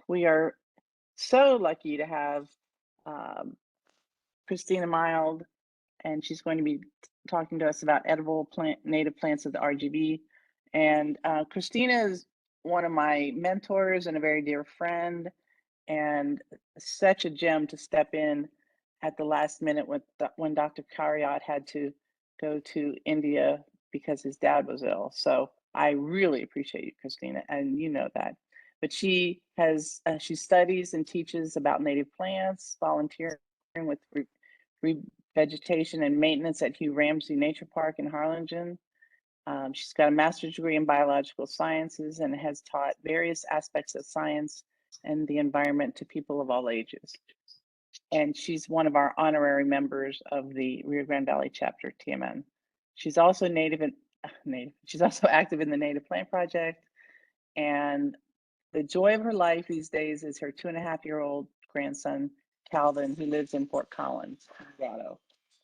We are so lucky to have um, Christina Mild, and she's going to be talking to us about edible native plants of the RGB. And Christina is one of my mentors and a very dear friend, and such a gem to step in at the last minute when Dr. Karyat had to go to India because his dad was ill. So I really appreciate you, Christina, and you know that. But she studies and teaches about native plants, volunteering with revegetation and maintenance at Hugh Ramsey Nature Park in Harlingen. She's got a master's degree in biological sciences and has taught various aspects of science and the environment to people of all ages. And she's one of our honorary members of the Rio Grande Valley Chapter, TMN. She's also she's also active in the Native Plant Project. And the joy of her life these days is her 2.5-year-old grandson, Calvin, who lives in Fort Collins, Colorado.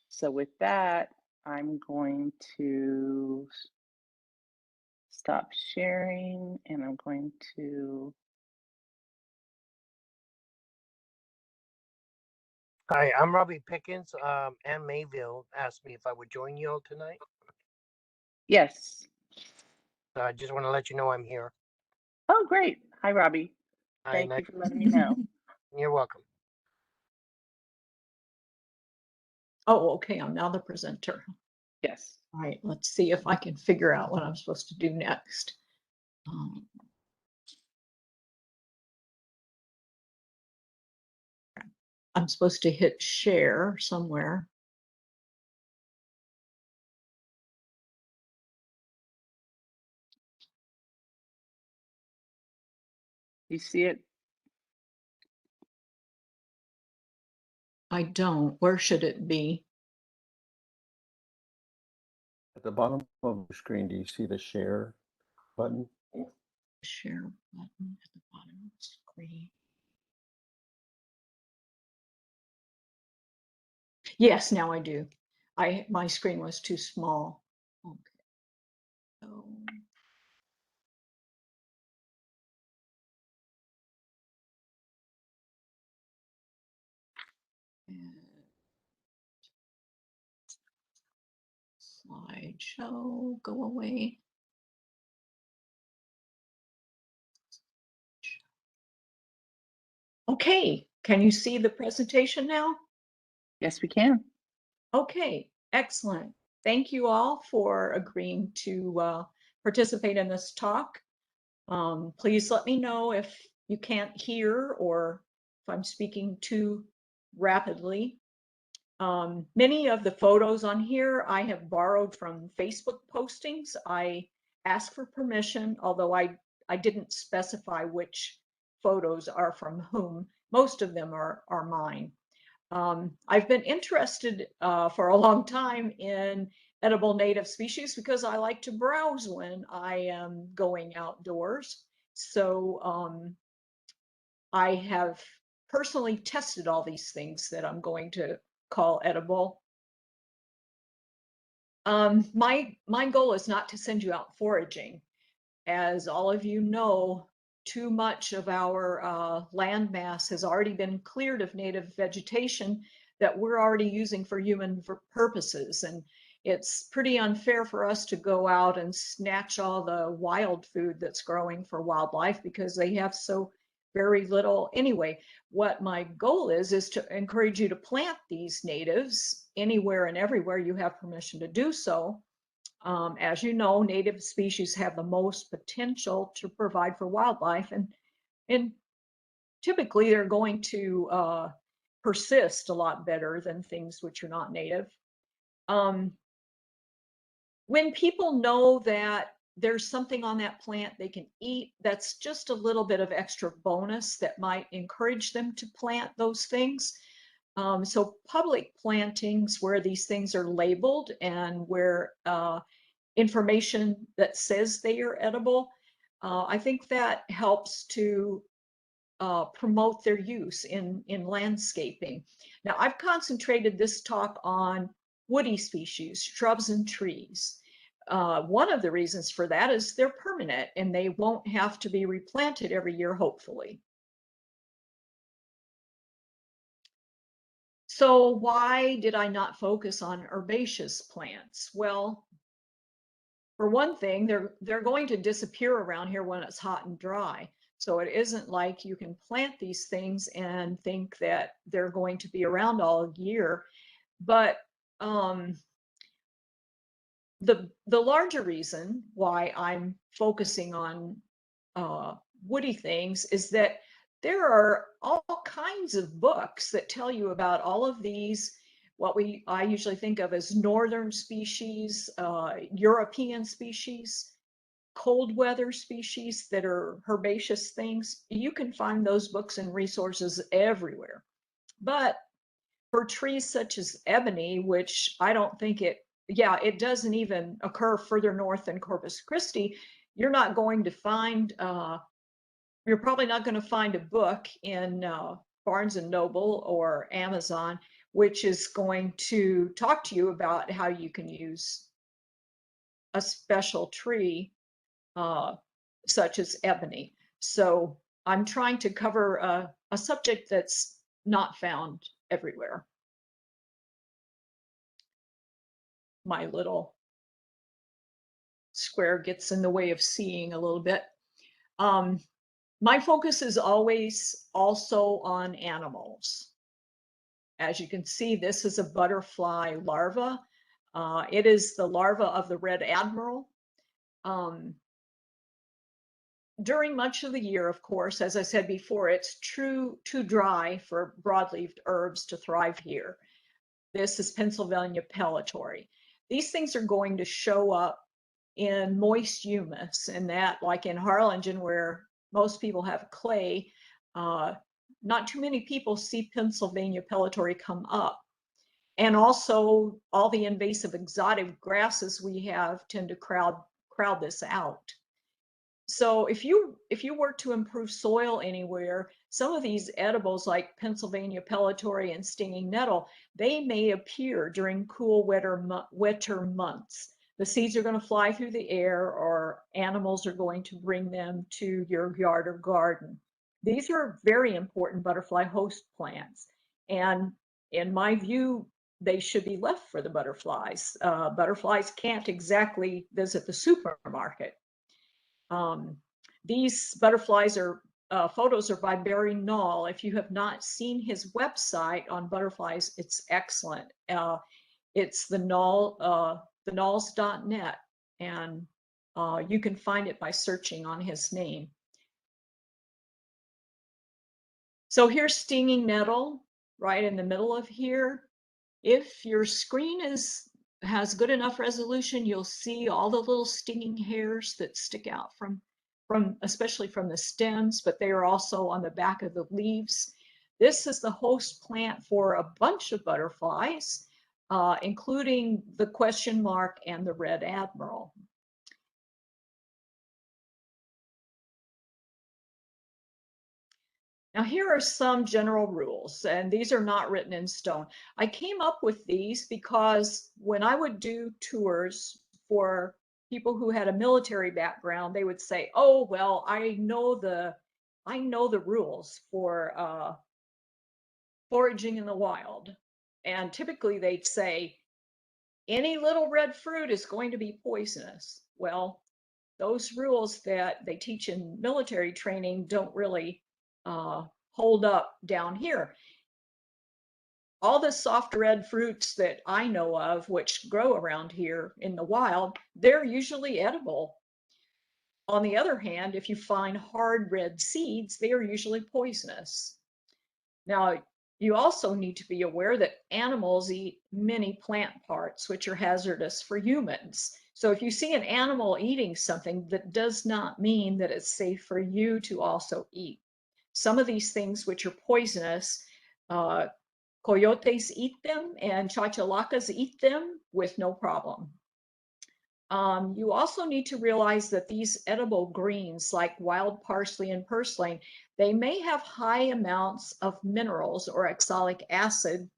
So with that, I'm going to stop sharing, and I'm going to. Hi, I'm Robbie Pickens. Ann Mayville asked me if I would join you all tonight. Yes. I just want to let you know I'm here. Oh, great. Hi, Robbie. Hi, Thank you for letting me know. You're welcome. Oh, okay. I'm now the presenter. Yes. All right. Let's see if I can figure out what I'm supposed to do next. I'm supposed to hit share somewhere. You see it? I don't. Where should it be? At the bottom of the screen, do you see the share button? Share button at the bottom of the screen. Yes, now I do. My screen was too small. Okay. So slideshow, go away. Okay, can you see the presentation now? Yes, we can. Okay, excellent. Thank you all for agreeing to participate in this talk. Please let me know if you can't hear or if I'm speaking too rapidly. Many of the photos on here I have borrowed from Facebook postings. I asked for permission, although I didn't specify which photos are from whom. Most of them are mine. I've been interested for a long time in edible native species because I like to browse when I am going outdoors. So I have personally tested all these things that I'm going to call edible. My goal is not to send you out foraging. As all of you know, too much of our land mass has already been cleared of native vegetation that we're already using for human purposes. And it's pretty unfair for us to go out and snatch all the wild food that's growing for wildlife because they have so very little anyway. What my goal is to encourage you to plant these natives anywhere and everywhere you have permission to do so. As you know, native species have the most potential to provide for wildlife, and typically they're going to persist a lot better than things which are not native. When people know that there's something on that plant they can eat, that's just a little bit of extra bonus that might encourage them to plant those things. So public plantings where these things are labeled and where information that says they are edible, I think that helps to promote their use in landscaping. Now, I've concentrated this talk on woody species, shrubs and trees. One of the reasons for that is they're permanent and they won't have to be replanted every year, hopefully. So why did I not focus on herbaceous plants? Well, for one thing, they're going to disappear around here when it's hot and dry. So it isn't like you can plant these things and think that they're going to be around all year. But the larger reason why I'm focusing on woody things is that there are all kinds of books that tell you about all of these, what I usually think of as northern species, European species, cold weather species that are herbaceous things. You can find those books and resources everywhere. But for trees such as ebony, which I don't think it doesn't even occur further north than Corpus Christi, you're not going to find you're probably not going to find a book in Barnes and Noble or Amazon which is going to talk to you about how you can use a special tree such as ebony. So I'm trying to cover a subject that's not found everywhere. My little square gets in the way of seeing a little bit. My focus is always also on animals. As you can see, this is a butterfly larva. It is the larva of the red admiral. During much of the year, of course, as I said before, it's too dry for broadleaved herbs to thrive here. This is Pennsylvania pellitory. These things are going to show up in moist humus, and that, like in Harlingen, where most people have clay, not too many people see Pennsylvania pellitory come up. And also all the invasive exotic grasses we have tend to crowd this out. So if you work to improve soil anywhere, some of these edibles like Pennsylvania pellitory and stinging nettle, they may appear during cool, wetter months. The seeds are going to fly through the air, or animals are going to bring them to your yard or garden. These are very important butterfly host plants. And in my view, they should be left for the butterflies. Butterflies can't exactly visit the supermarket. These butterflies are photos are by Barry Knoll. If you have not seen his website on butterflies, it's excellent. It's the knolls.net, and you can find it by searching on his name. So here's stinging nettle right in the middle of here. If your screen has good enough resolution, you'll see all the little stinging hairs that stick out from especially from the stems, but they are also on the back of the leaves. This is the host plant for a bunch of butterflies, including the question mark and the red admiral. Now, here are some general rules, and these are not written in stone. I came up with these because when I would do tours for people who had a military background, they would say, "Oh, well, I know the rules for foraging in the wild," and typically they'd say, "Any little red fruit is going to be poisonous." Well, those rules that they teach in military training don't really hold up down here. All the soft red fruits that I know of, which grow around here in the wild, they're usually edible. On the other hand, if you find hard red seeds, they are usually poisonous. Now, you also need to be aware that animals eat many plant parts, which are hazardous for humans. So if you see an animal eating something, that does not mean that it's safe for you to also eat. Some of these things which are poisonous, coyotes eat them and chachalacas eat them with no problem. You also need to realize that these edible greens like wild parsley and purslane, they may have high amounts of minerals or oxalic acid,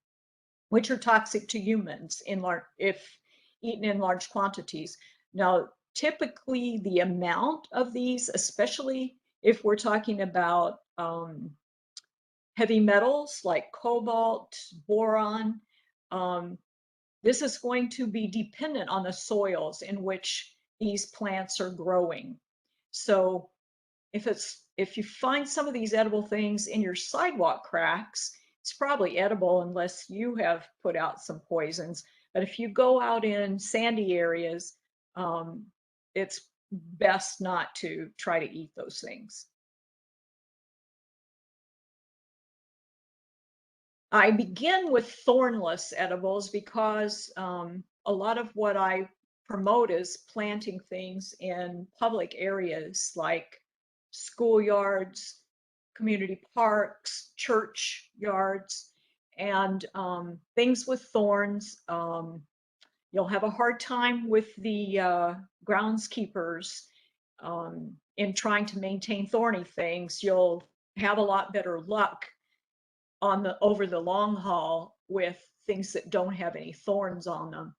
which are toxic to humans if eaten in large quantities. Now, typically the amount of these, especially if we're talking about heavy metals like cobalt, boron. This is going to be dependent on the soils in which these plants are growing. So if you find some of these edible things in your sidewalk cracks, it's probably edible unless you have put out some poisons. But if you go out in sandy areas, it's best not to try to eat those things. I begin with thornless edibles because a lot of what I promote is planting things in public areas like schoolyards, community parks, church yards, and things with thorns. You'll have a hard time with the groundskeepers in trying to maintain thorny things. You'll have a lot better luck over the long haul with things that don't have any thorns on them.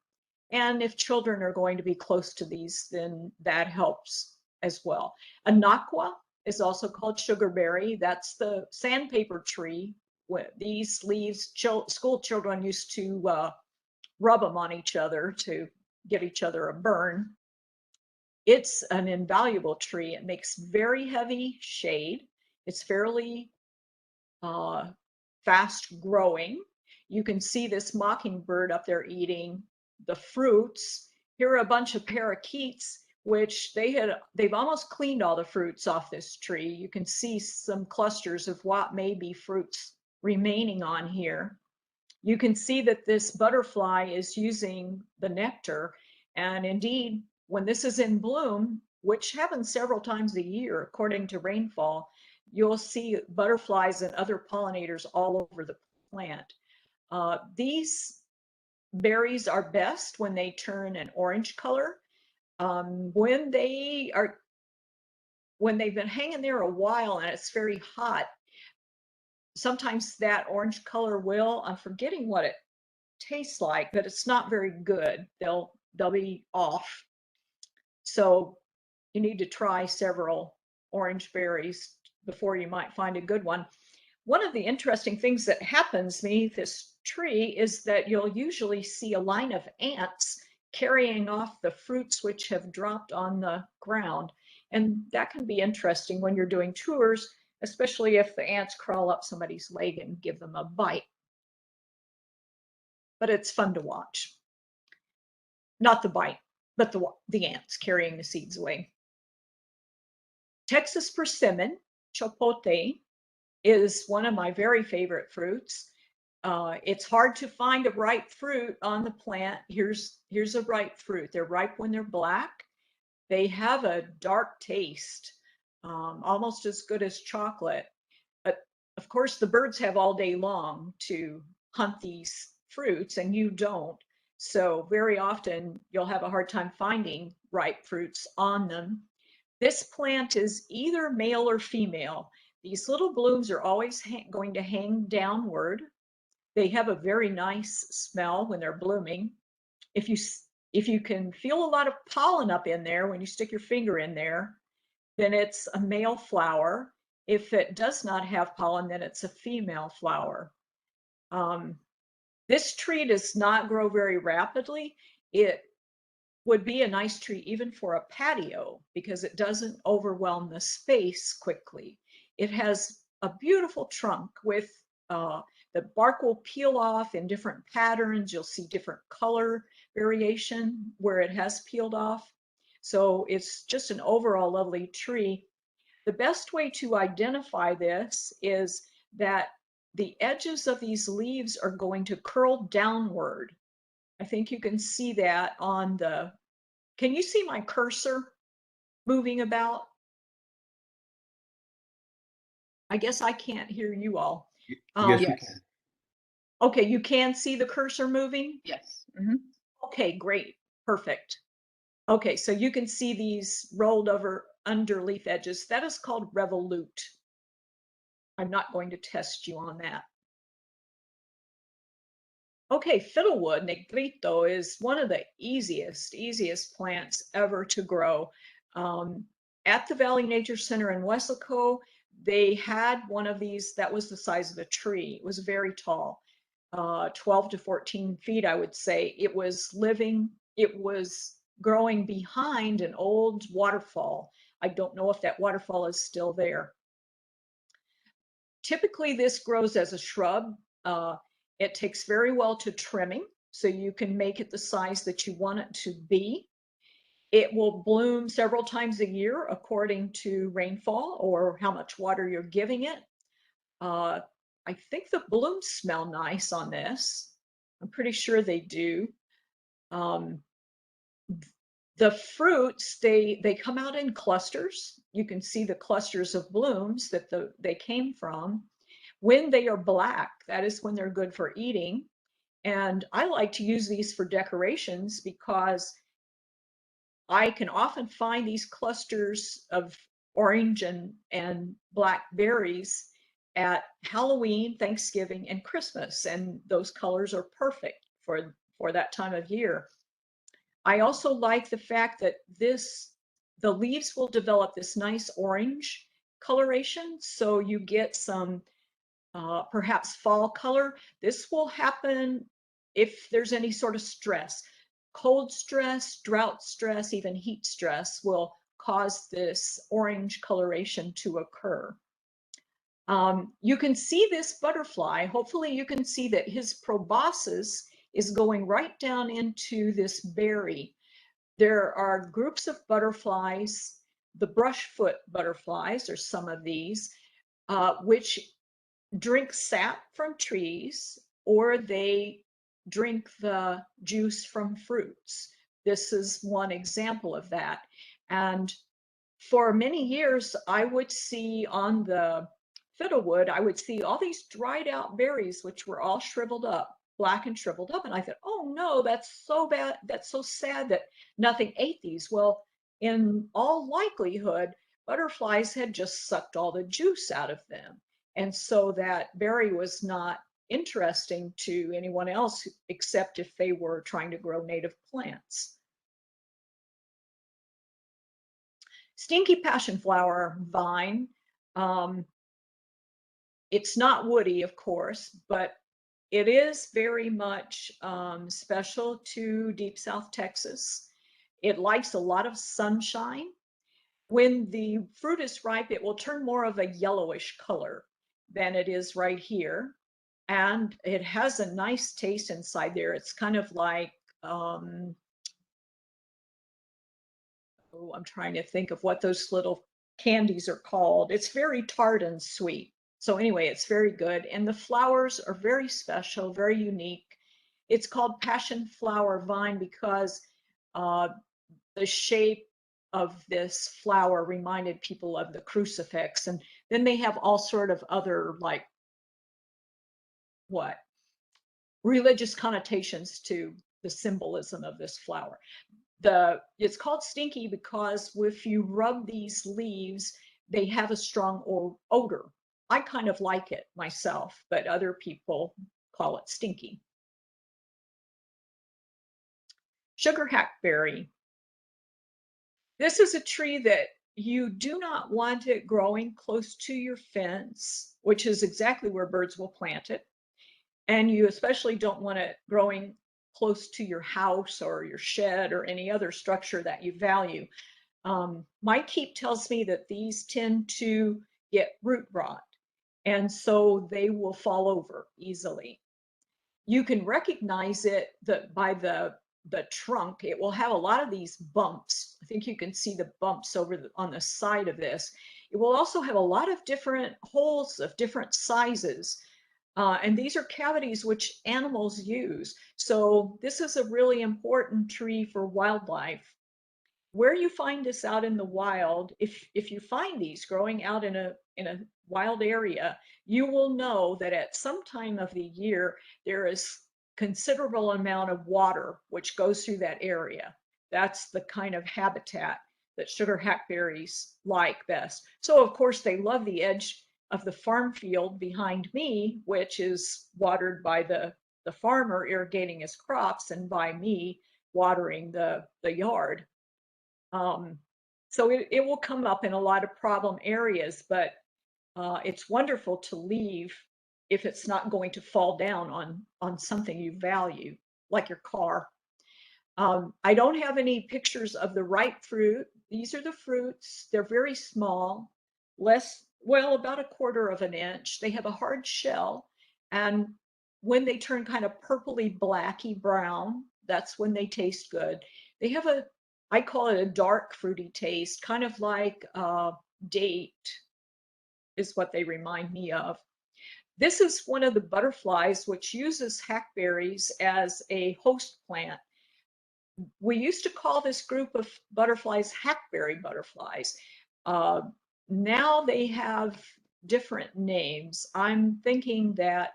And if children are going to be close to these, then that helps as well. Anaqua is also called sugarberry. That's the sandpaper tree. These leaves, school children used to rub them on each other to give each other a burn. It's an invaluable tree. It makes very heavy shade. It's fairly fast growing. You can see this mockingbird up there eating the fruits. Here are a bunch of parakeets, which they've almost cleaned all the fruits off this tree. You can see some clusters of what may be fruits remaining on here. You can see that this butterfly is using the nectar. And indeed, when this is in bloom, which happens several times a year, according to rainfall, you'll see butterflies and other pollinators all over the plant. These berries are best when they turn an orange color. When they've been hanging there a while and it's very hot, sometimes that orange color I'm forgetting what it tastes like, but it's not very good. They'll be off. So you need to try several orange berries before you might find a good one. One of the interesting things that happens beneath this tree is that you'll usually see a line of ants carrying off the fruits which have dropped on the ground. And that can be interesting when you're doing tours, especially if the ants crawl up somebody's leg and give them a bite. But it's fun to watch. Not the bite, but the ants carrying the seeds away. Texas persimmon, chapote, is one of my very favorite fruits. It's hard to find a ripe fruit on the plant. Here's a ripe fruit. They're ripe when they're black. They have a dark taste, almost as good as chocolate. But of course, the birds have all day long to hunt these fruits, and you don't. So very often you'll have a hard time finding ripe fruits on them. This plant is either male or female. These little blooms are always going to hang downward. They have a very nice smell when they're blooming. If you can feel a lot of pollen up in there when you stick your finger in there, then it's a male flower. If it does not have pollen, then it's a female flower. This tree does not grow very rapidly. It would be a nice tree even for a patio because it doesn't overwhelm the space quickly. It has a beautiful trunk with the bark will peel off in different patterns. You'll see different color variation where it has peeled off. So it's just an overall lovely tree. The best way to identify this is that the edges of these leaves are going to curl downward. I think you can see that on can you see my cursor moving about? I guess I can't hear you all. Yes, we Yes. can. Okay, you can see the cursor moving? Yes. Okay, great, perfect. Okay, so you can see these rolled over underleaf edges. That is called revolute. I'm not going to test you on that. Okay, fiddlewood, negrito, is one of the easiest plants ever to grow. At the Valley Nature Center in Weslaco, they had one of these that was the size of a tree. It was very tall, 12 to 14 feet, I would say. It was growing behind an old waterfall. I don't know if that waterfall is still there. Typically, this grows as a shrub. It takes very well to trimming, so you can make it the size that you want it to be. It will bloom several times a year according to rainfall or how much water you're giving it. I think the blooms smell nice on this. I'm pretty sure they do. The fruits, they come out in clusters. You can see the clusters of blooms that they came from. When they are black, that is when they're good for eating. And I like to use these for decorations because I can often find these clusters of orange and black berries at Halloween, Thanksgiving, and Christmas, and those colors are perfect for that time of year. I also like the fact that the leaves will develop this nice orange coloration, so you get some perhaps fall color. This will happen if there's any sort of stress. Cold stress, drought stress, even heat stress will cause this orange coloration to occur. You can see this butterfly. Hopefully you can see that his proboscis is going right down into this berry. There are groups of butterflies, the brushfoot butterflies, or some of these, which drink sap from trees, or they drink the juice from fruits. This is one example of that. And for many years, I would see on the fiddlewood, I would see all these dried out berries, which were all shriveled up, black and shriveled up. And I thought, oh no, that's so bad. That's so sad that nothing ate these. Well, in all likelihood, butterflies had just sucked all the juice out of them. And so that berry was not interesting to anyone else except if they were trying to grow native plants. Stinky passion flower vine. It's not woody, of course, but it is very much special to Deep South Texas. It likes a lot of sunshine. When the fruit is ripe, it will turn more of a yellowish color than it is right here. And it has a nice taste inside there. It's kind of like, oh, I'm trying to think of what those little candies are called. It's very tart and sweet. So anyway, it's very good. And the flowers are very special, very unique. It's called passion flower vine because the shape of this flower reminded people of the crucifix. And then they have all sort of other, like, what? Religious connotations to the symbolism of this flower. It's called stinky because if you rub these leaves, they have a strong odor. I kind of like it myself, but other people call it stinky. Sugar hackberry. This is a tree that you do not want it growing close to your fence, which is exactly where birds will plant it. And you especially don't want it growing close to your house or your shed or any other structure that you value. My keep tells me that these tend to get root rot, and so they will fall over easily. You can recognize it by the trunk. It will have a lot of these bumps. I think you can see the bumps over on the side of this. It will also have a lot of different holes of different sizes. And these are cavities which animals use. So this is a really important tree for wildlife. Where you find this out in the wild, if you find these growing out in a wild area, you will know that at some time of the year, there is considerable amount of water which goes through that area. That's the kind of habitat that sugar hackberries like best. So of course they love the edge of the farm field behind me, which is watered by the farmer irrigating his crops and by me watering the yard. So it will come up in a lot of problem areas, but it's wonderful to leave if it's not going to fall down on something you value, like your car. I don't have any pictures of the ripe fruit. These are the fruits. They're very small, well, about 1/4 of an inch. They have a hard shell, and when they turn kind of purpley blacky brown, that's when they taste good. They have I call it a dark fruity taste, kind of like date is what they remind me of. This is one of the butterflies which uses hackberries as a host plant. We used to call this group of butterflies hackberry butterflies. Uh, Now they have different names. I'm thinking that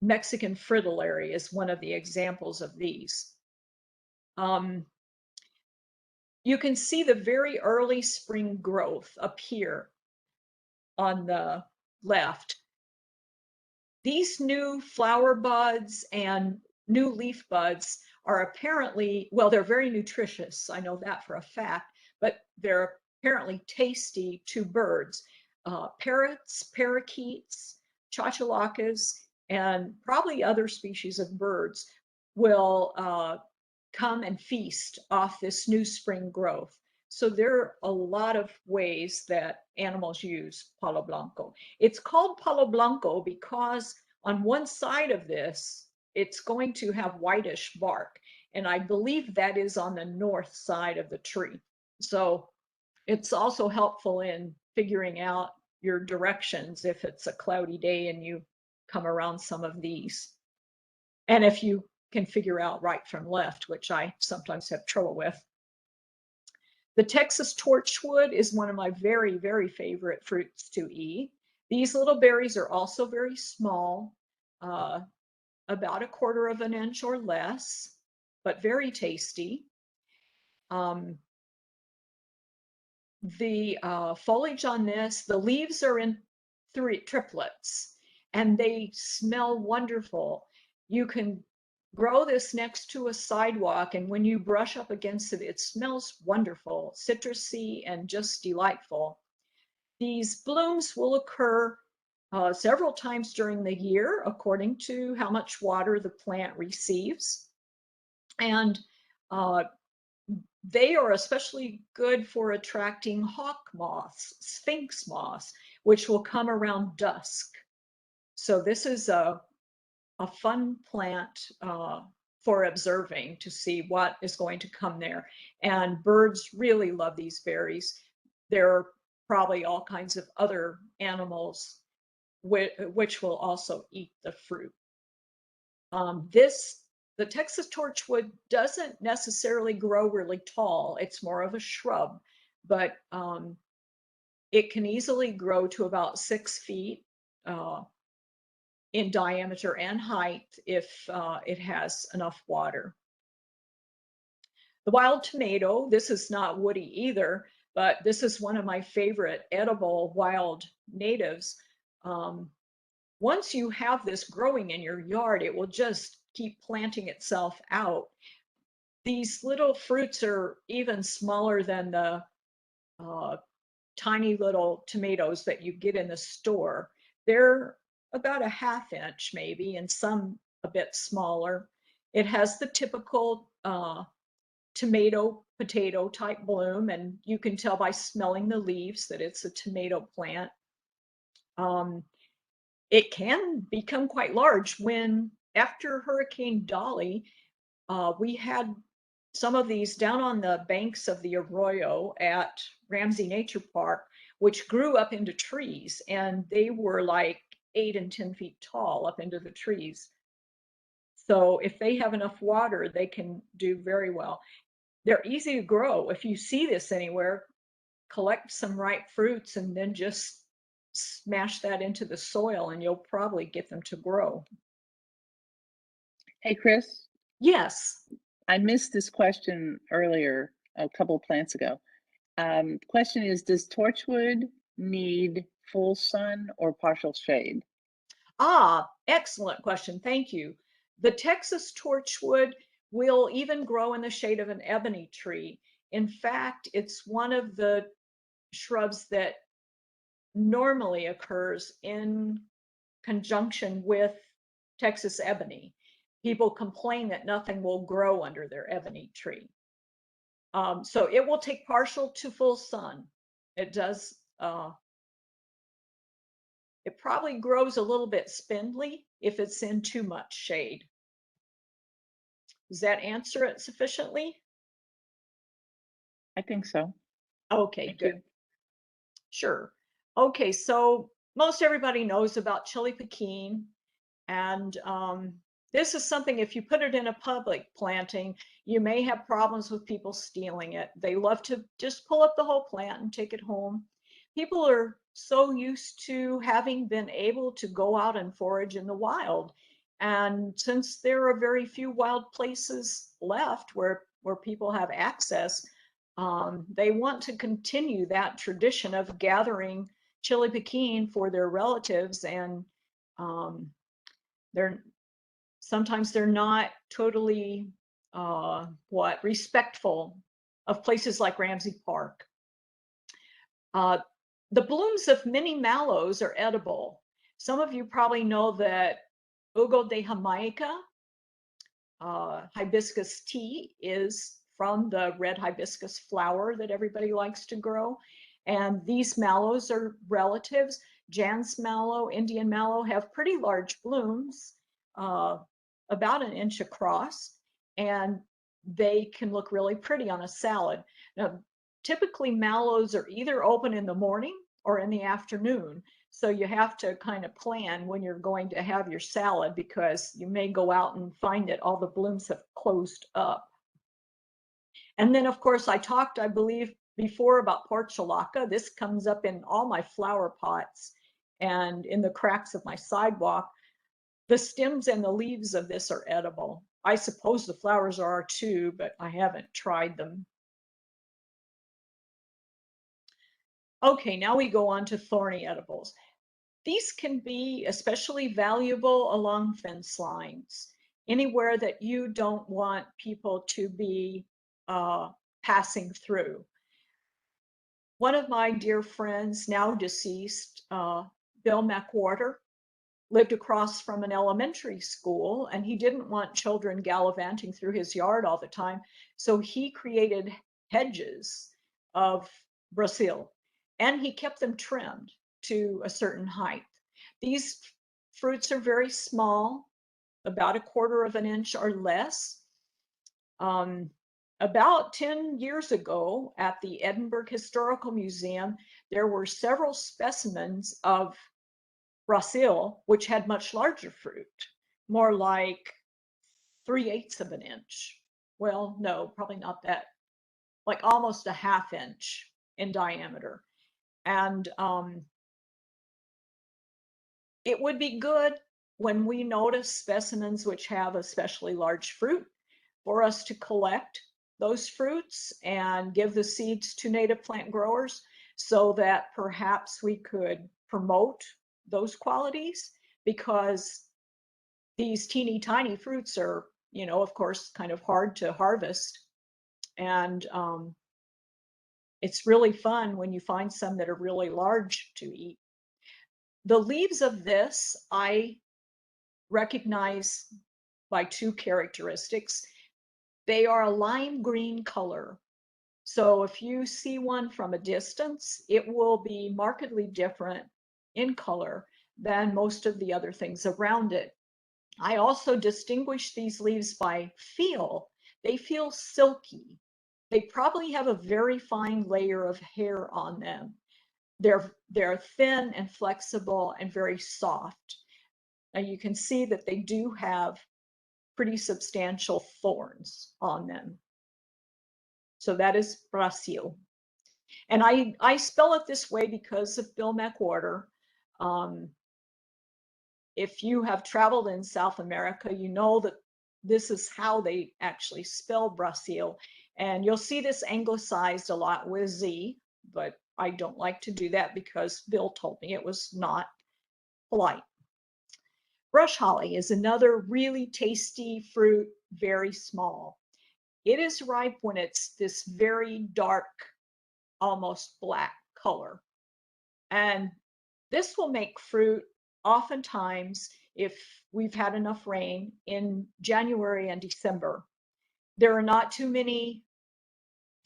Mexican fritillary is one of the examples of these. You can see the very early spring growth up here on the left. These new flower buds and new leaf buds are apparently, well, they're very nutritious. I know that for a fact, but they're apparently tasty to birds. Parrots, parakeets, chachalacas, and probably other species of birds will come and feast off this new spring growth. So there are a lot of ways that animals use palo blanco. It's called palo blanco because on one side of this, it's going to have whitish bark. And I believe that is on the north side of the tree. So it's also helpful in figuring out your directions if it's a cloudy day and you come around some of these. And if you can figure out right from left, which I sometimes have trouble with. The Texas torchwood is one of my very, very favorite fruits to eat. These little berries are also very small, about 1/4 of an inch or less, but very tasty. The foliage on this, the leaves are in triplets, and they smell wonderful. You can grow this next to a sidewalk, and when you brush up against it, it smells wonderful, citrusy, and just delightful. These blooms will occur several times during the year, according to how much water the plant receives. And they are especially good for attracting hawk moths, sphinx moths, which will come around dusk. So this is a fun plant for observing to see what is going to come there. And birds really love these berries. There are probably all kinds of other animals which will also eat the fruit. The Texas torchwood doesn't necessarily grow really tall. It's more of a shrub, but it can easily grow to about 6 feet in diameter and height if it has enough water. The wild tomato, this is not woody either, but this is one of my favorite edible wild natives. Once you have this growing in your yard, it will just keep planting itself out. These little fruits are even smaller than the tiny little tomatoes that you get in the store. They're about 1/2 inch maybe, and some a bit smaller. It has the typical tomato potato type bloom, and you can tell by smelling the leaves that it's a tomato plant. It can become quite large. When after Hurricane Dolly, we had some of these down on the banks of the arroyo at Ramsey Nature Park, which grew up into trees, and they were like 8 and 10 feet tall up into the trees. So if they have enough water, they can do very well. They're easy to grow. If you see this anywhere, collect some ripe fruits and then just smash that into the soil and you'll probably get them to grow. Hey, Chris, Yes. I missed this question earlier, a couple of plants ago. Question is, does torchwood need full sun or partial shade? Excellent question. Thank you. The Texas torchwood will even grow in the shade of an ebony tree. In fact, it's one of the shrubs that normally occurs in conjunction with Texas ebony. People complain that nothing will grow under their ebony tree. So it will take partial to full sun. It does, it probably grows a little bit spindly if it's in too much shade. Does that answer it sufficiently? I think so. Okay, Thank good. you. Sure. Okay, so most everybody knows about chili piquin, and this is something, if you put it in a public planting, you may have problems with people stealing it. They love to just pull up the whole plant and take it home. People are so used to having been able to go out and forage in the wild. And since there are very few wild places left where people have access, they want to continue that tradition of gathering chili piquin for their relatives, and sometimes they're not totally respectful of places like Ramsey Park. The blooms of many mallows are edible. Some of you probably know that Ugo de Jamaica, hibiscus tea, is from the red hibiscus flower that everybody likes to grow. And these mallows are relatives. Jan's mallow, Indian mallow, have pretty large blooms, about an inch across, and they can look really pretty on a salad. Now, typically mallows are either open in the morning or in the afternoon. So you have to kind of plan when you're going to have your salad, because you may go out and find that all the blooms have closed up. And then, of course, I talked, I believe, before about portulaca. This comes up in all my flower pots and in the cracks of my sidewalk. The stems and the leaves of this are edible. I suppose the flowers are too, but I haven't tried them. Okay, now we go on to thorny edibles. These can be especially valuable along fence lines, anywhere that you don't want people to be passing through. One of my dear friends, now deceased, Bill McWhorter, lived across from an elementary school, and he didn't want children gallivanting through his yard all the time. So he created hedges of Brazil, and he kept them trimmed to a certain height. These fruits are very small, about 1/4 of an inch or less. About 10 years ago at the Edinburgh Historical Museum, there were several specimens of Brazil, which had much larger fruit, more like 3/8 of an inch. Well, no, probably not that, like almost a 1/2 inch in diameter. And it would be good when we notice specimens which have especially large fruit for us to collect those fruits and give the seeds to native plant growers, so that perhaps we could promote those qualities, because these teeny tiny fruits are, of course, kind of hard to harvest. And it's really fun when you find some that are really large to eat. The leaves of this I recognize by 2 characteristics. They are a lime green color. So if you see one from a distance, it will be markedly different in color than most of the other things around it. I also distinguish these leaves by feel. They feel silky. They probably have a very fine layer of hair on them. They're thin and flexible and very soft. And you can see that they do have pretty substantial thorns on them. So that is Brazil. And I spell it this way because of Bill McWhorter. If you have traveled in South America, you know that this is how they actually spell Brazil. And you'll see this anglicized a lot with Z, but I don't like to do that because Bill told me it was not polite. Brush holly is another really tasty fruit, very small. It is ripe when it's this very dark, almost black color. And this will make fruit oftentimes if we've had enough rain in January and December. There are not too many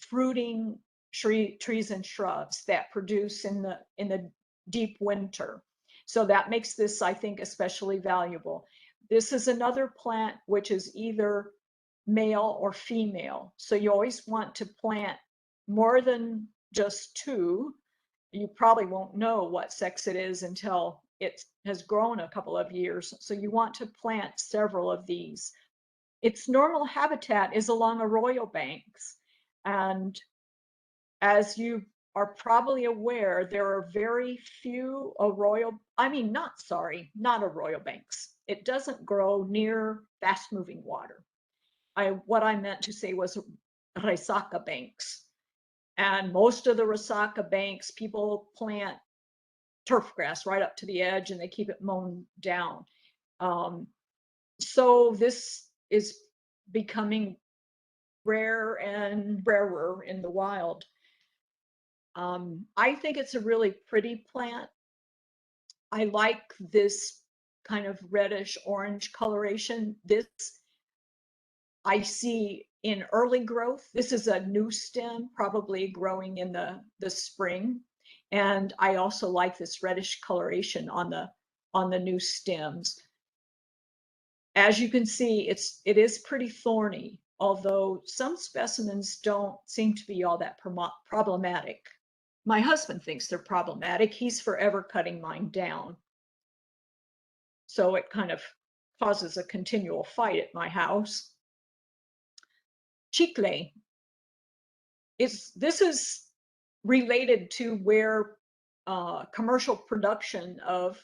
fruiting trees and shrubs that produce in the deep winter. So that makes this, I think, especially valuable. This is another plant which is either male or female. So you always want to plant more than just two. You probably won't know what sex it is until it has grown a couple of years. So you want to plant several of these. Its normal habitat is along arroyo banks. And as you are probably aware, there are very few not arroyo banks. It doesn't grow near fast moving water. What I meant to say was resaca banks. And most of the resaca banks, people plant turf grass right up to the edge and they keep it mown down. So this is becoming rare and rarer in the wild. I think it's a really pretty plant. I like this kind of reddish orange coloration. This I see in early growth. This is a new stem, probably growing in the spring. And I also like this reddish coloration on the new stems. As you can see, it is pretty thorny, although some specimens don't seem to be all that problematic. My husband thinks they're problematic. He's forever cutting mine down. So it kind of causes a continual fight at my house. Chicle. This is related to where commercial production of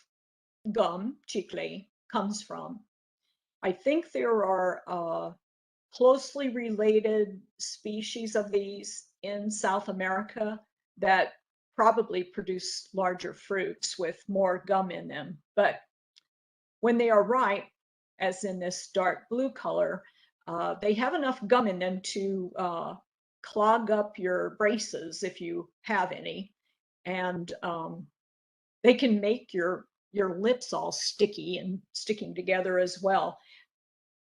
gum, chicle, comes from. I think there are closely related species of these in South America that probably produce larger fruits with more gum in them. But when they are ripe, as in this dark blue color, they have enough gum in them to clog up your braces if you have any. And they can make your lips all sticky and sticking together as well.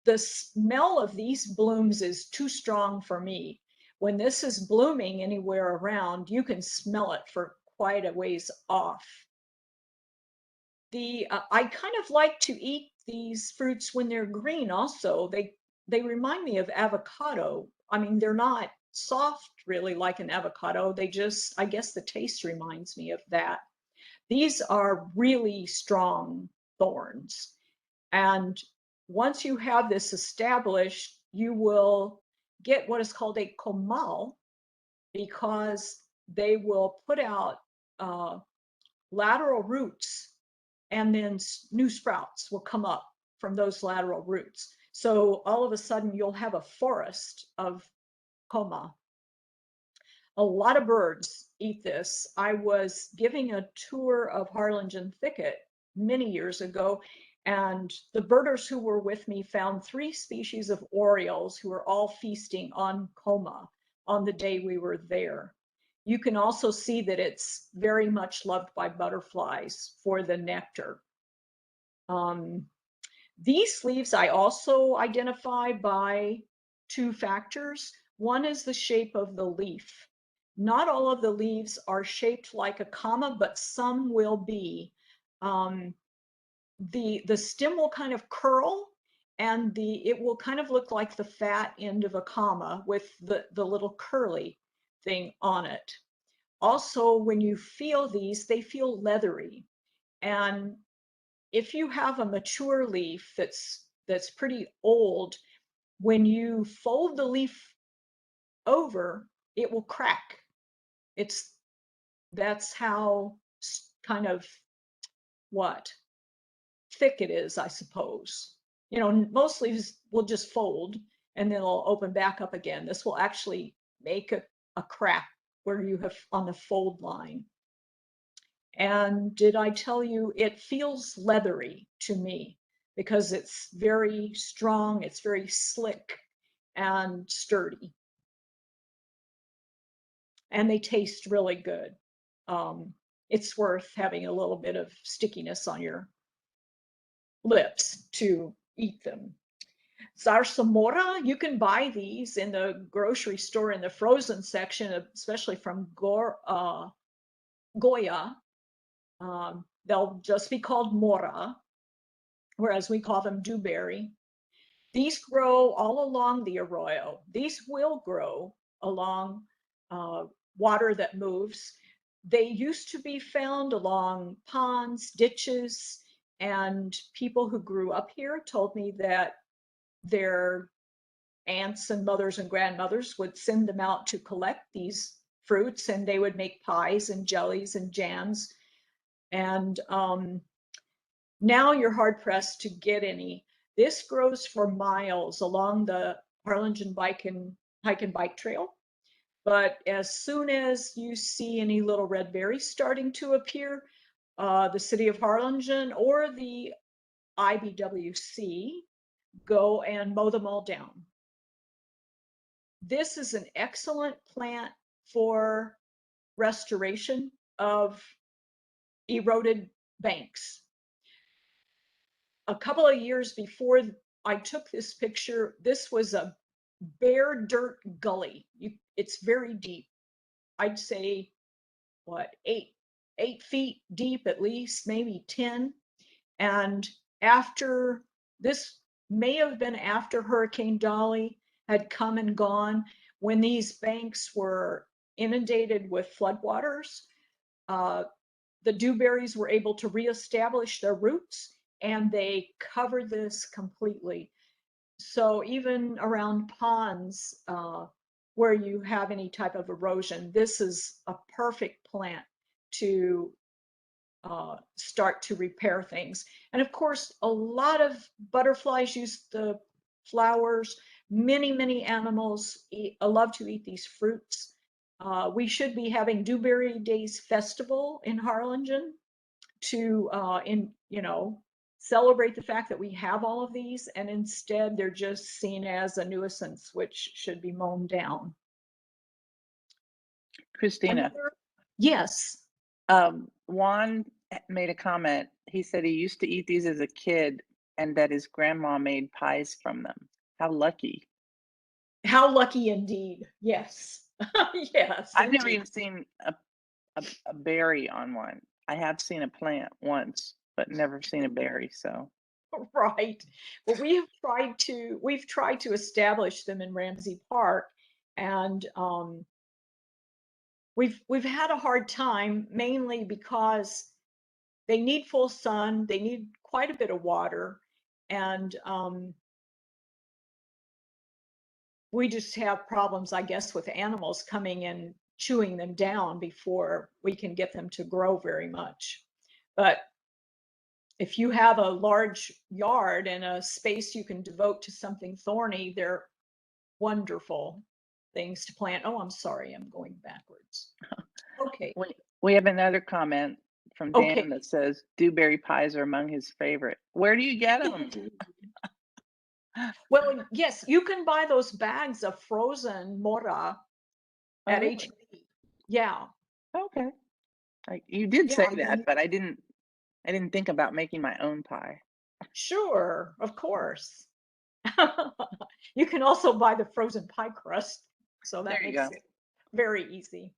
The smell of these blooms is too strong for me. When this is blooming anywhere around, you can smell it for quite a ways off. I kind of like to eat these fruits when they're green also. They remind me of avocado. I mean, they're not soft really like an avocado. They just, I guess the taste reminds me of that. These are really strong thorns. And once you have this established, you will get what is called a comal, because they will put out lateral roots, and then new sprouts will come up from those lateral roots. So all of a sudden you'll have a forest of coma. A lot of birds eat this. I was giving a tour of Harlingen Thicket many years ago, and the birders who were with me found 3 species of orioles who were all feasting on coma on the day we were there. You can also see that it's very much loved by butterflies for the nectar. These leaves I also identify by 2 factors. One is the shape of the leaf. Not all of the leaves are shaped like a comma, but some will be. The stem will kind of curl, and it will kind of look like the fat end of a comma with the little curly thing on it. Also, when you feel these, they feel leathery. And if you have a mature leaf that's pretty old, when you fold the leaf over, it will crack. That's how kind of thick it is, I suppose. You know, most leaves will just fold and then it'll open back up again. This will actually make a crack where you have on the fold line. And did I tell you, it feels leathery to me because it's very strong, it's very slick and sturdy. And they taste really good. it's worth having a little bit of stickiness on your lips to eat them. Zarzamora, you can buy these in the grocery store in the frozen section, especially from Goya. They'll just be called mora, whereas we call them dewberry. These grow all along the arroyo. These will grow along water that moves. They used to be found along ponds, ditches, and people who grew up here told me that their aunts and mothers and grandmothers would send them out to collect these fruits, and they would make pies and jellies and jams. And now you're hard pressed to get any. This grows for miles along the Harlingen hike and bike trail. But as soon as you see any little red berries starting to appear, the city of Harlingen or the IBWC go and mow them all down. This is an excellent plant for restoration of eroded banks. A couple of years before I took this picture, this was a bare dirt gully. It's very deep. I'd say, what, 8 feet deep at least, maybe 10. And after, this may have been after Hurricane Dolly had come and gone, when these banks were inundated with floodwaters, the dewberries were able to reestablish their roots, and they covered this completely. So even around ponds where you have any type of erosion, this is a perfect plant to start to repair things. And of course, a lot of butterflies use the flowers. Many animals love to eat these fruits. We should be having Dewberry Days Festival in Harlingen to celebrate the fact that we have all of these, and instead they're just seen as a nuisance, which should be mown down. Christina, yes. Juan made a comment. He said he used to eat these as a kid and that his grandma made pies from them. How lucky. How lucky indeed. Yes. Yes. I've never even seen a berry on one. I have seen a plant once, but never seen a berry. So right. Well, we've tried to establish them in Ramsey Park, and we've had a hard time, mainly because they need full sun, they need quite a bit of water, and we just have problems, I guess, with animals coming and chewing them down before we can get them to grow very much. But if you have a large yard and a space you can devote to something thorny, they're wonderful things to plant. Oh, I'm sorry, I'm going backwards. Okay. We have another comment from Dan that says dewberry pies are among his favorite. Where do you get them? Well, yes, you can buy those bags of frozen mora at HEB. Yeah. Okay. You did say that, but I didn't think about making my own pie. Sure, of course. You can also buy the frozen pie crust, so that makes it very easy.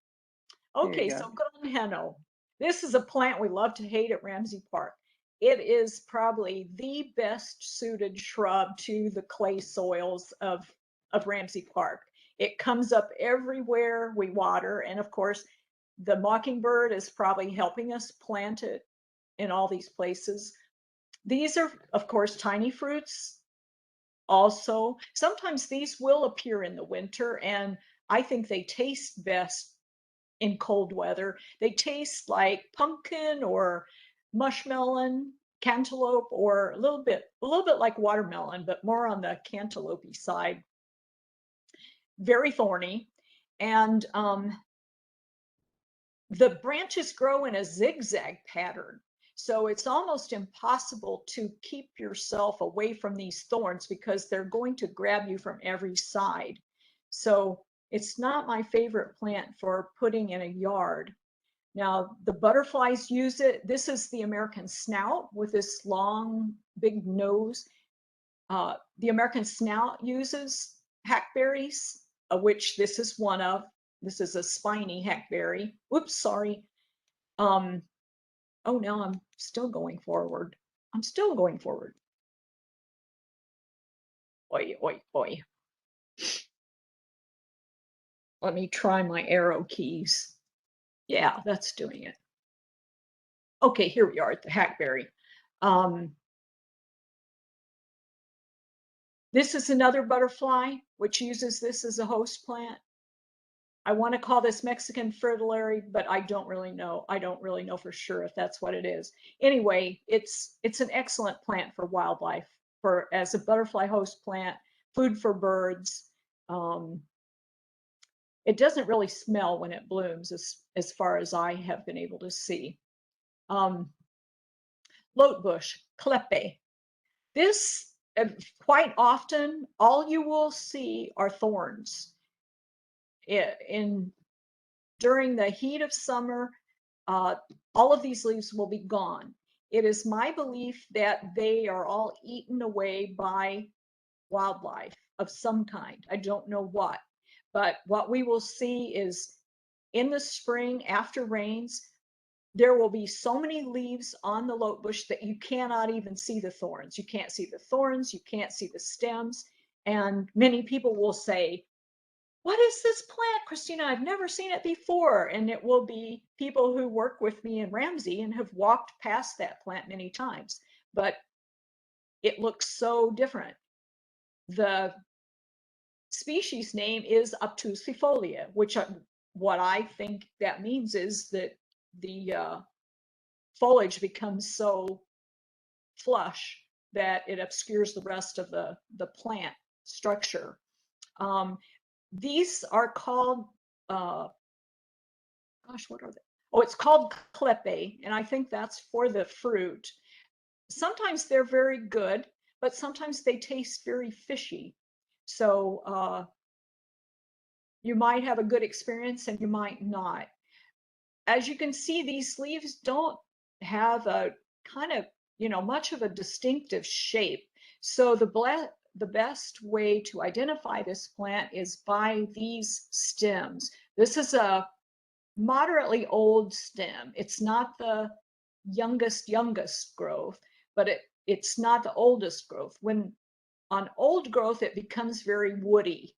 Okay, so granheno. This is a plant we love to hate at Ramsey Park. It is probably the best suited shrub to the clay soils of Ramsey Park. It comes up everywhere we water, and of course, the mockingbird is probably helping us plant it in all these places. These are, of course, tiny fruits. Also, sometimes these will appear in the winter, and I think they taste best in cold weather. They taste like pumpkin or mushmelon, cantaloupe, or a little bit like watermelon, but more on the cantaloupe side. Very thorny, and the branches grow in a zigzag pattern. So it's almost impossible to keep yourself away from these thorns because they're going to grab you from every side. So it's not my favorite plant for putting in a yard. Now, the butterflies use it. This is the American snout with this long, big nose. The American snout uses hackberries, of which this is one of. This is a spiny hackberry. Oops, sorry. Oh, no, I'm still going forward. I'm still going forward. Oi, oi, oi. Let me try my arrow keys. Yeah, that's doing it. Okay, here we are at the hackberry. This is another butterfly, which uses this as a host plant. I want to call this Mexican fritillary, but I don't really know. I don't really know for sure if that's what it is. Anyway, it's an excellent plant for wildlife, as a butterfly host plant, food for birds. It doesn't really smell when it blooms, as far as I have been able to see. Lotebush, Clepe. This, quite often, all you will see are thorns. During the heat of summer, all of these leaves will be gone. It is my belief that they are all eaten away by wildlife of some kind. I don't know what, but what we will see is in the spring after rains, there will be so many leaves on the lotebush that you cannot even see the thorns. You can't see the thorns, you can't see the stems. And many people will say, what is this plant, Christina? I've never seen it before. And it will be people who work with me in Ramsey and have walked past that plant many times. But it looks so different. The species name is obtusifolia, which what I think that means is that the foliage becomes so flush that it obscures the rest of the plant structure. These are called, gosh, what are they? Oh, it's called clepe, and I think that's for the fruit. Sometimes they're very good, but sometimes they taste very fishy. So you might have a good experience and you might not. As you can see, these leaves don't have a kind of, much of a distinctive shape. So the best way to identify this plant is by these stems. This is a moderately old stem. It's not the youngest growth, but it's not the oldest growth. When on old growth, it becomes very woody.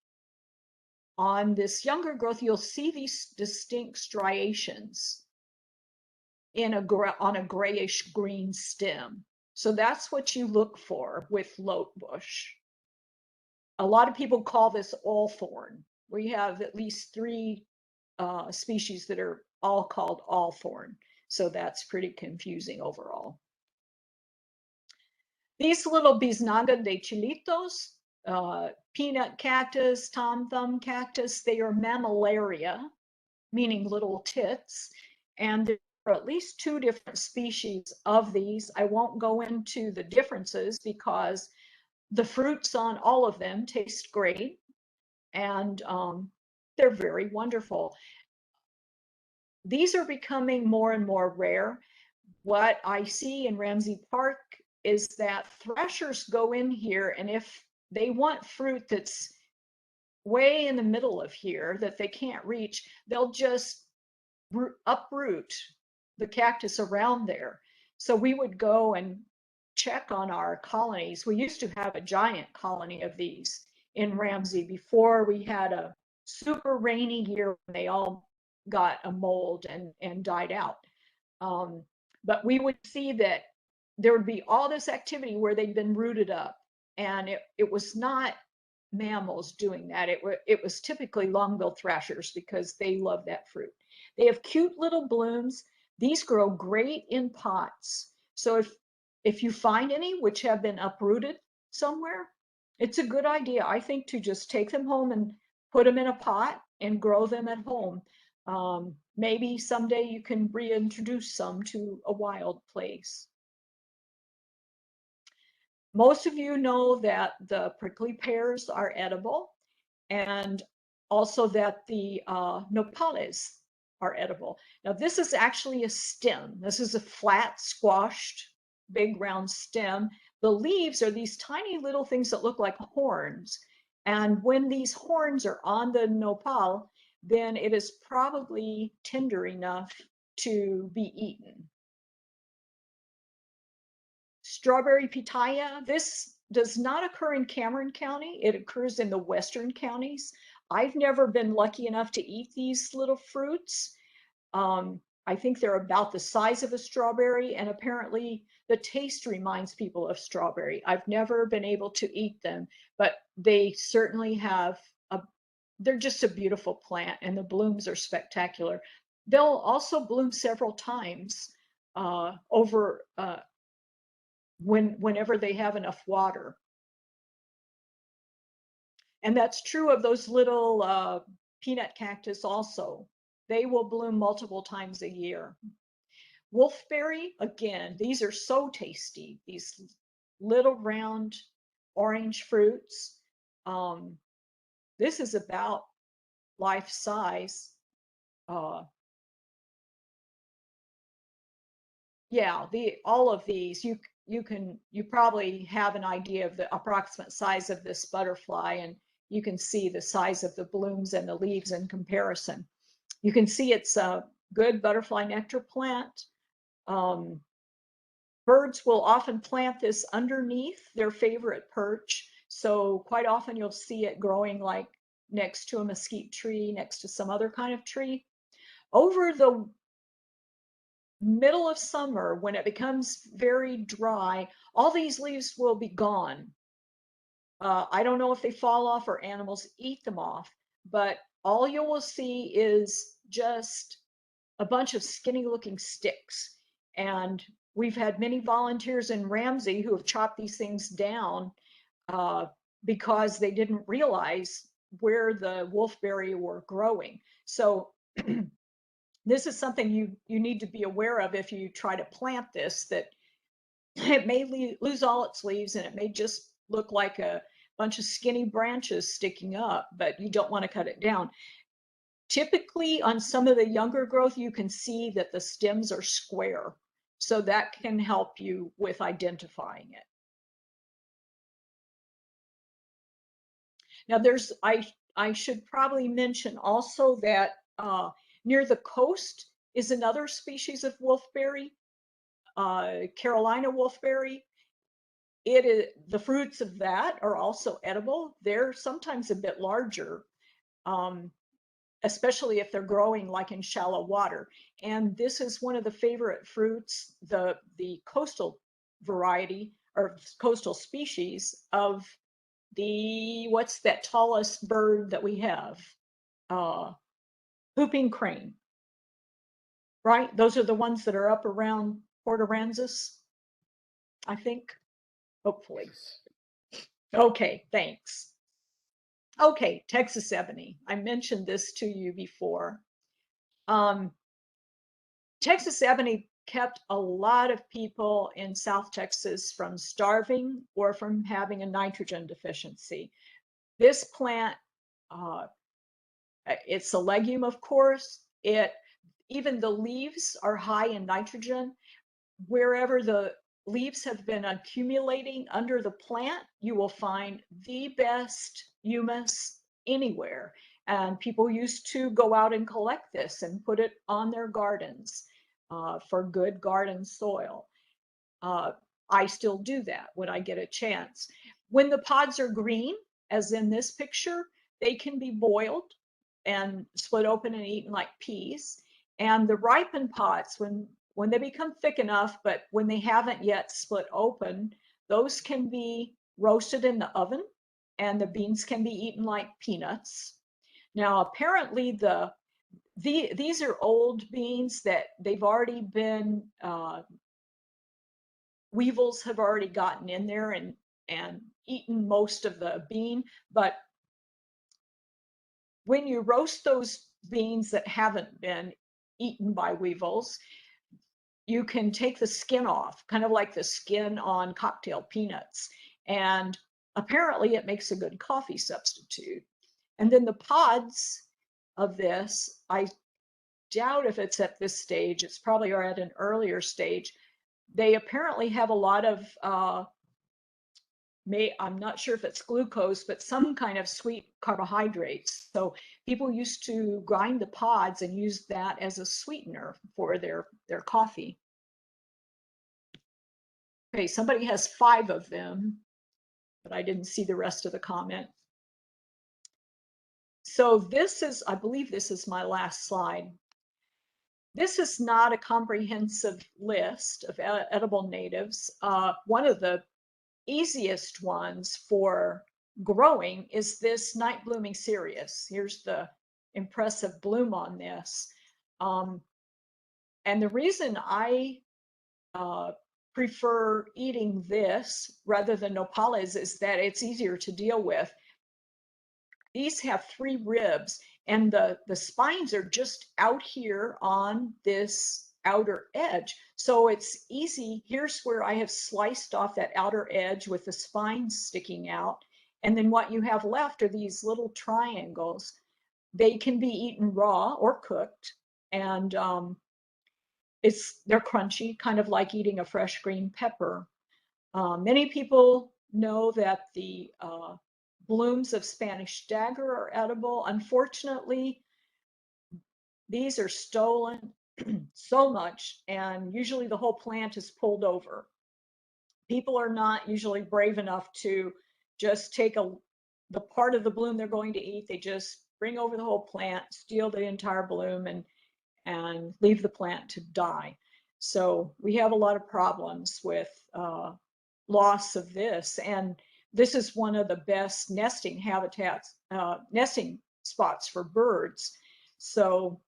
On this younger growth, you'll see these distinct striations on a grayish green stem. So that's what you look for with lotebush. A lot of people call this allthorn. We have at least 3 species that are all called allthorn. So that's pretty confusing overall. These little biznaga de chilitos, peanut cactus, tom thumb cactus, they are mammillaria, meaning little tits. And there are at least 2 different species of these. I won't go into the differences because the fruits on all of them taste great, and they're very wonderful. These are becoming more and more rare. What I see in Ramsey Park is that threshers go in here, and if they want fruit that's way in the middle of here that they can't reach, they'll just uproot the cactus around there. So we would go and check on our colonies. We used to have a giant colony of these in Ramsey before we had a super rainy year when they all got a mold and died out. But we would see that there would be all this activity where they'd been rooted up, and it was not mammals doing that. It was typically long-billed thrashers because they love that fruit. They have cute little blooms. These grow great in pots. So if you find any which have been uprooted somewhere, it's a good idea, I think, to just take them home and put them in a pot and grow them at home. Maybe someday you can reintroduce some to a wild place. Most of you know that the prickly pears are edible, and also that the nopales are edible. Now this is actually a stem. This is a flat, squashed, big round stem. The leaves are these tiny little things that look like horns. And when these horns are on the nopal, then it is probably tender enough to be eaten. Strawberry pitaya, this does not occur in Cameron County. It occurs in the western counties. I've never been lucky enough to eat these little fruits. I think they're about the size of a strawberry, and apparently the taste reminds people of strawberry. I've never been able to eat them, but they certainly have they're just a beautiful plant, and the blooms are spectacular. They'll also bloom several times whenever they have enough water. And that's true of those little peanut cactus also. They will bloom multiple times a year. Wolfberry, again, these are so tasty. These little round orange fruits. This is about life size. Yeah, all of these, you probably have an idea of the approximate size of this butterfly, and you can see the size of the blooms and the leaves in comparison. You can see it's a good butterfly nectar plant. Birds will often plant this underneath their favorite perch. So quite often you'll see it growing like next to a mesquite tree, next to some other kind of tree. Over the middle of summer, when it becomes very dry, all these leaves will be gone. I don't know if they fall off or animals eat them off, but all you will see is just a bunch of skinny looking sticks. And we've had many volunteers in Ramsey who have chopped these things down because they didn't realize where the wolfberry were growing. So this is something you need to be aware of if you try to plant this, that it may lose all its leaves and it may just look like a bunch of skinny branches sticking up, but you don't want to cut it down. Typically on some of the younger growth, you can see that the stems are square. So that can help you with identifying it. Now I should probably mention also that near the coast is another species of wolfberry, Carolina wolfberry. The fruits of that are also edible. They're sometimes a bit larger, especially if they're growing like in shallow water. And this is one of the favorite fruits, the coastal variety or coastal species of what's that tallest bird that we have? Whooping crane, right? Those are the ones that are up around Port Aransas, I think, hopefully. Okay, thanks. Okay, Texas ebony. I mentioned this to you before. Texas ebony kept a lot of people in South Texas from starving or from having a nitrogen deficiency. This plant, it's a legume, of course. Even the leaves are high in nitrogen. Wherever the leaves have been accumulating under the plant, you will find the best humus anywhere. And people used to go out and collect this and put it on their gardens for good garden soil. I still do that when I get a chance. When the pods are green, as in this picture, they can be boiled and split open and eaten like peas. And the ripened pods, when they become thick enough, but when they haven't yet split open, those can be roasted in the oven, and the beans can be eaten like peanuts. Now, apparently these are old beans that they've already been, weevils have already gotten in there and eaten most of the bean. But when you roast those beans that haven't been eaten by weevils, you can take the skin off, kind of like the skin on cocktail peanuts. And apparently it makes a good coffee substitute. And then the pods of this, I doubt if it's at this stage. It's probably at an earlier stage. They apparently have a lot of, I'm not sure if it's glucose, but some kind of sweet carbohydrates. So people used to grind the pods and use that as a sweetener for their coffee. Okay, somebody has 5 of them, but I didn't see the rest of the comment. So this is, I believe this is my last slide. This is not a comprehensive list of edible natives. One of the easiest ones for growing is this night blooming cereus. Here's the impressive bloom on this. And the reason I prefer eating this rather than nopales is that it's easier to deal with. These have 3 ribs, and the spines are just out here on this outer edge. So it's easy. Here's where I have sliced off that outer edge with the spines sticking out. And then what you have left are these little triangles. They can be eaten raw or cooked. And they're crunchy, kind of like eating a fresh green pepper. Many people know that the blooms of Spanish dagger are edible. Unfortunately, these are stolen so much, and usually the whole plant is pulled over. People are not usually brave enough to just take the part of the bloom they're going to eat. They just bring over the whole plant, steal the entire bloom, and leave the plant to die. So we have a lot of problems with loss of this, and this is one of the best nesting habitats, nesting spots for birds. So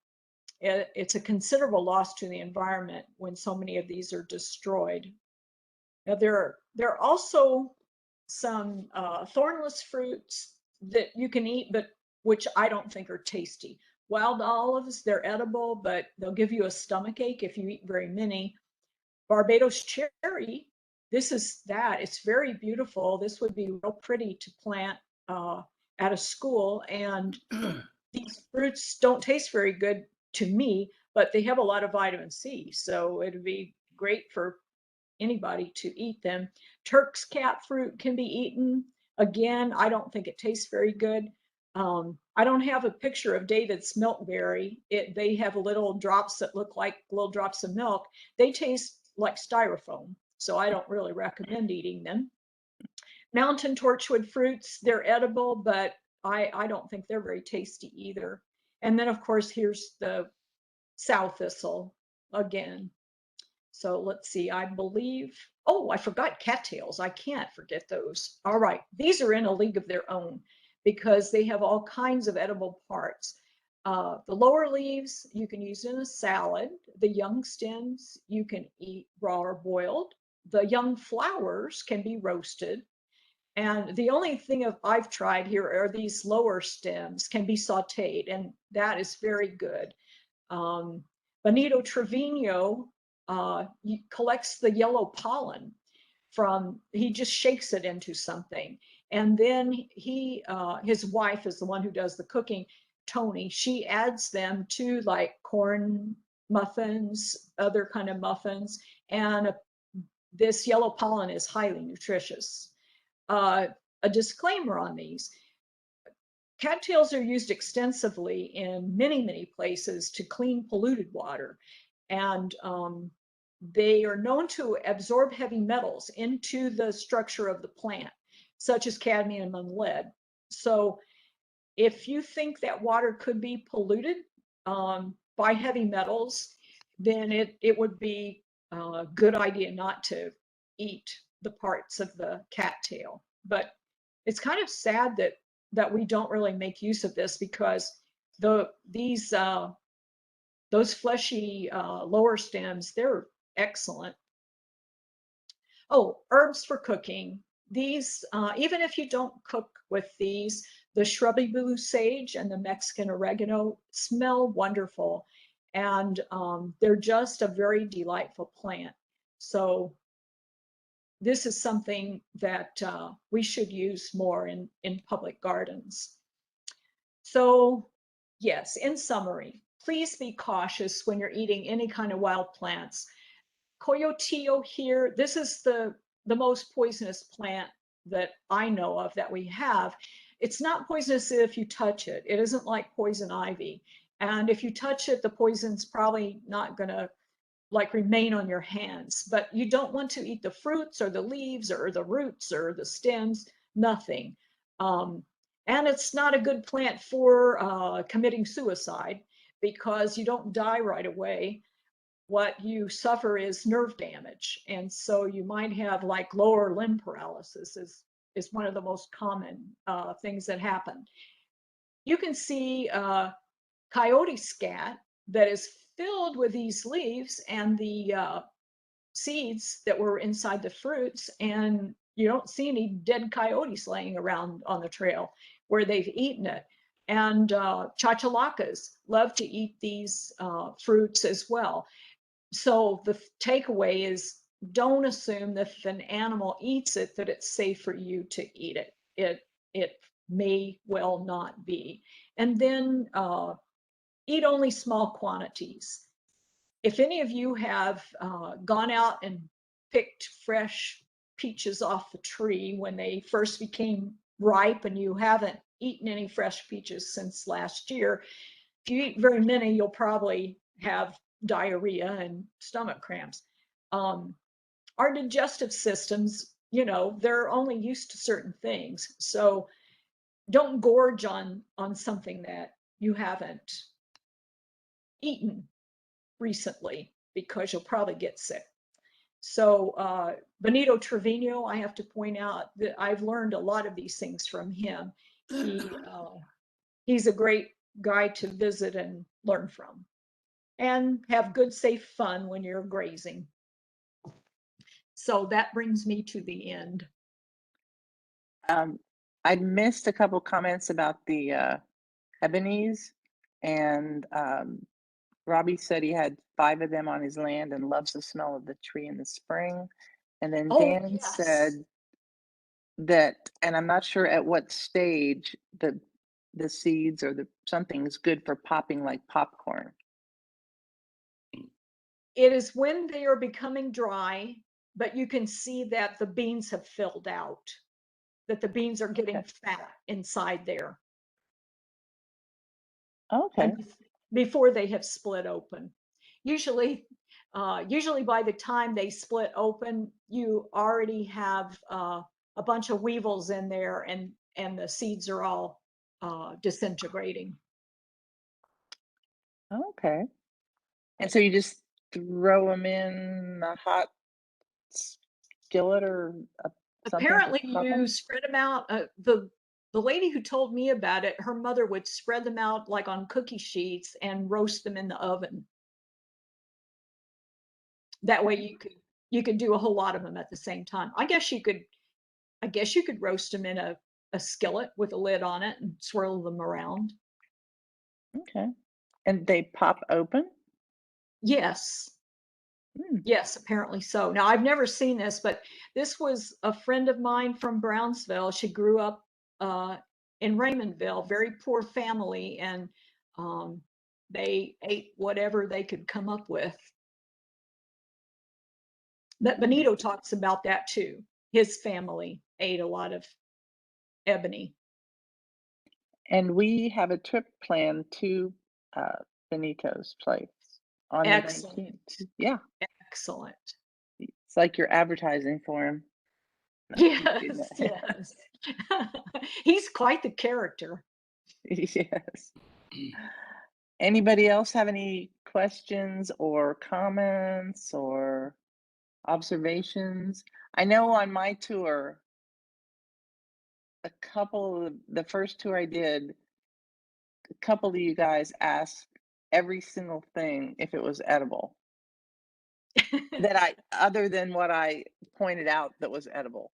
it's a considerable loss to the environment when so many of these are destroyed. Now, there are also some thornless fruits that you can eat, but which I don't think are tasty. Wild olives, they're edible, but they'll give you a stomach ache if you eat very many. Barbados cherry, this is that. It's very beautiful. This would be real pretty to plant at a school. And these fruits don't taste very good to me, but they have a lot of vitamin C. So it'd be great for anybody to eat them. Turk's cat fruit can be eaten. Again, I don't think it tastes very good. I don't have a picture of David's milkberry. They have little drops that look like little drops of milk. They taste like styrofoam, so I don't really recommend eating them. Mountain torchwood fruits, they're edible, but I don't think they're very tasty either. And then, of course, here's the sow thistle again. So let's see, I believe, oh, I forgot cattails. I can't forget those. All right, these are in a league of their own because they have all kinds of edible parts. The lower leaves you can use in a salad. The young stems you can eat raw or boiled. The young flowers can be roasted. And the only thing I've tried here are these lower stems can be sauteed, and that is very good. Benito Trevino collects the yellow pollen he just shakes it into something. And then his wife is the one who does the cooking, Tony. She adds them to like corn muffins, other kind of muffins. And this yellow pollen is highly nutritious. A disclaimer on these. Cattails are used extensively in many, many places to clean polluted water. And they are known to absorb heavy metals into the structure of the plant, such as cadmium and lead. So if you think that water could be polluted by heavy metals, then it would be a good idea not to eat the parts of the cattail. But it's kind of sad that we don't really make use of this because those fleshy lower stems, they're excellent. Oh, herbs for cooking. These, even if you don't cook with these, the shrubby blue sage and the Mexican oregano smell wonderful. And they're just a very delightful plant. So this is something that we should use more in public gardens. So yes, in summary, please be cautious when you're eating any kind of wild plants. Coyotillo here, this is the most poisonous plant that I know of that we have. It's not poisonous if you touch it. It isn't like poison ivy. And if you touch it, the poison's probably not going to like remain on your hands. But you don't want to eat the fruits or the leaves or the roots or the stems, nothing. And it's not a good plant for committing suicide because you don't die right away. What you suffer is nerve damage. And so you might have like lower limb paralysis is one of the most common things that happen. You can see coyote scat that is filled with these leaves and the seeds that were inside the fruits, and you don't see any dead coyotes laying around on the trail where they've eaten it. And chachalacas love to eat these fruits as well. So the takeaway is, don't assume that if an animal eats it that it's safe for you to eat it. It may well not be. And then eat only small quantities. If any of you have gone out and picked fresh peaches off the tree when they first became ripe and you haven't eaten any fresh peaches since last year, if you eat very many, you'll probably have diarrhea and stomach cramps. Our digestive systems, they're only used to certain things. So don't gorge on something that you haven't eaten recently because you'll probably get sick. So Benito Trevino, I have to point out that I've learned a lot of these things from him. He's a great guy to visit and learn from, and have good, safe fun when you're grazing. So that brings me to the end. I missed a couple comments about the ebonies, and Robbie said he had 5 of them on his land and loves the smell of the tree in the spring. And then Dan yes. said that, and I'm not sure at what stage the seeds or the something is good for popping like popcorn. It is when they are becoming dry, but you can see that the beans have filled out, that the beans are getting fat inside there. Okay. And before they have split open. Usually by the time they split open, you already have a bunch of weevils in there, and the seeds are all disintegrating. Okay. And so you just throw them in a hot skillet or something? Apparently you spread them out. The lady who told me about it, her mother would spread them out like on cookie sheets and roast them in the oven. That way you could do a whole lot of them at the same time. I guess you could roast them in a skillet with a lid on it and swirl them around. Okay. And they pop open? Yes. Yes, apparently so. Now, I've never seen this, but this was a friend of mine from Brownsville. She grew up in Raymondville, very poor family, and they ate whatever they could come up with. But Benito talks about that too. His family ate a lot of ebony. And we have a trip planned to Benito's place on the 19th. Yeah. Excellent. It's like you're advertising for him. Yes, yes. He's quite the character. Yes. Anybody else have any questions or comments or observations? I know on my tour, the first tour I did, a couple of you guys asked every single thing if it was edible. Other than what I pointed out that was edible.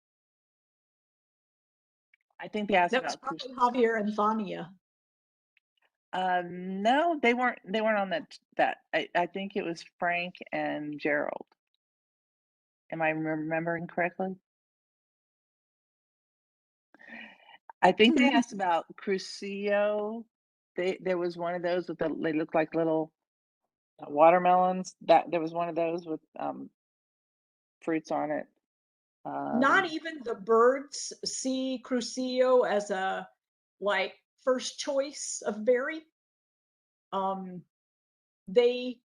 I think they asked about probably Javier and Vania. No, they weren't on that. I think it was Frank and Gerald. Am I remembering correctly? I think they asked about Crucio there was one of those with they look like little watermelons. That there was one of those with fruits on it. Not even the birds see Crucio as a like first choice of berry. They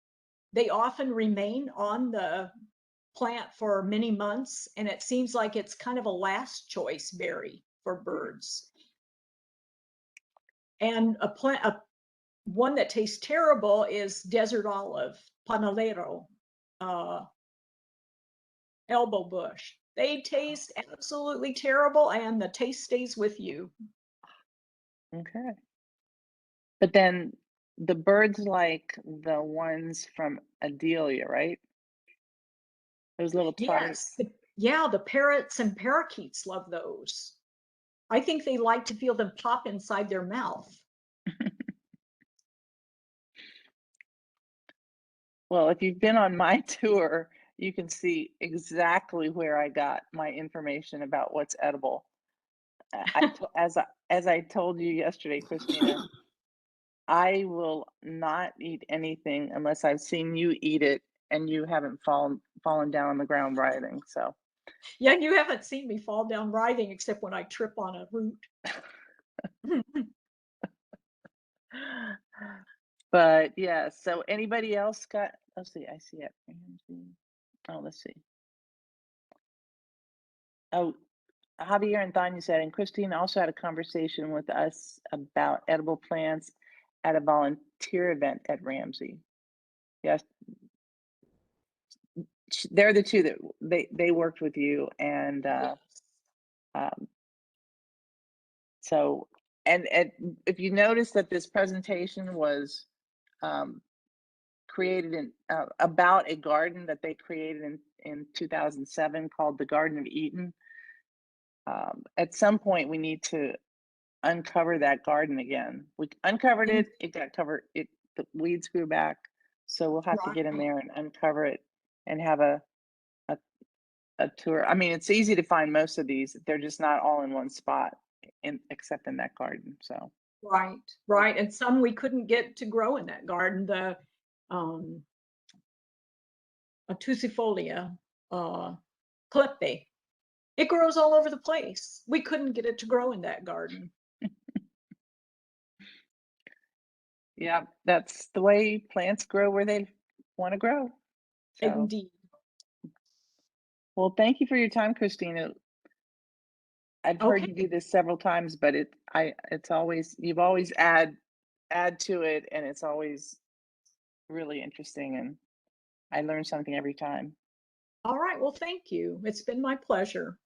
often remain on the plant for many months, and it seems like it's kind of a last choice berry for birds. And one that tastes terrible is desert olive, panalero, elbow bush. They taste absolutely terrible, and the taste stays with you. Okay. But then the birds like the ones from Adelia, right? Those little Yes, tarts. yeah, the parrots and parakeets love those. I think they like to feel them pop inside their mouth. Well, if you've been on my tour, you can see exactly where I got my information about what's edible. As I told you yesterday, Christina, I will not eat anything unless I've seen you eat it and you haven't fallen down on the ground writhing. So Yeah, you haven't seen me fall down writhing except when I trip on a root. but yeah, so anybody else got, let's see, I see it. Oh, let's see. Oh, Javier and Tanya said, and Christine also had a conversation with us about edible plants at a volunteer event at Ramsey. Yes, they're the two that they worked with you, and Yes. so and if you notice that this presentation was created in about a garden that they created in 2007 called the Garden of Eden. At some point, we need to uncover that garden again. We uncovered it. It got covered. The weeds grew back, so we'll have to get in Right. there and uncover it and have a tour. I mean, it's easy to find most of these. They're just not all in one spot, except in that garden. So Right, right. And some we couldn't get to grow in that garden. The Tussifolia, clippe. It grows all over the place. We couldn't get it to grow in that garden. yeah, that's the way plants grow where they want to grow. So, Indeed. well, thank you for your time, Christina. I've heard Okay. you do this several times, but it's always, you've always add to it, and it's always really interesting, and I learn something every time. All right. Well, thank you. It's been my pleasure.